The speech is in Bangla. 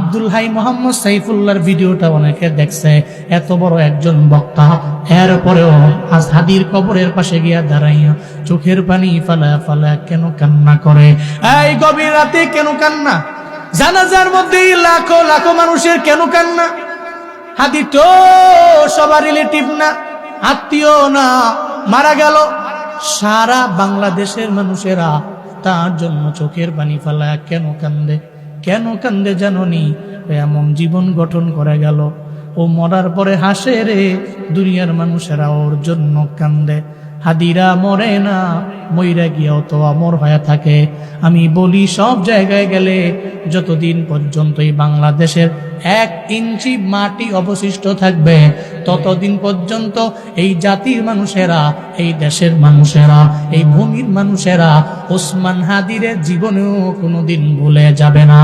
আব্দুল হাই মোহাম্মদ সাইফুল্লাহর ভিডিওটা অনেকে দেখছে, এত বড় একজন বক্তা, এরপরেও আজ হাদির কবরের পাশে গিয়া দাঁড়াইয়া চোখের পানি ফালা ফালা কেন কান্না করে? এই গভীর রাতে কেন কান্না? জানাজার মধ্যে লাখো লাখো মানুষের কেন কান্না? হাদি তো সবার রিলেটিভ না, আত্মীয় না, মারা গেল, সারা বাংলাদেশের মানুষেরা তার জন্য চোখের পানি ফালা কেন কান্দে? কেন কান্দে জানোনি? এমন জীবন গঠন করে গেল, ও মরার পরে হাসে রে, দুনিয়ার মানুষেরা ওর জন্য কান্দে। হাদিরা মরে না, মইরা গিয়াও তো অমর হয়ে থাকে। আমি বলি সব জায়গায় গেলে যতদিন পর্যন্ত এই বাংলাদেশের 1 ইঞ্চি মাটি অবশিষ্ট থাকবে, ততদিন পর্যন্ত এই জাতির মানুষেরা, এই দেশের মানুষেরা, এই ভূমির মানুষেরা ওসমান হাদিরে জীবনেও কোনোদিন ভুলে যাবে না।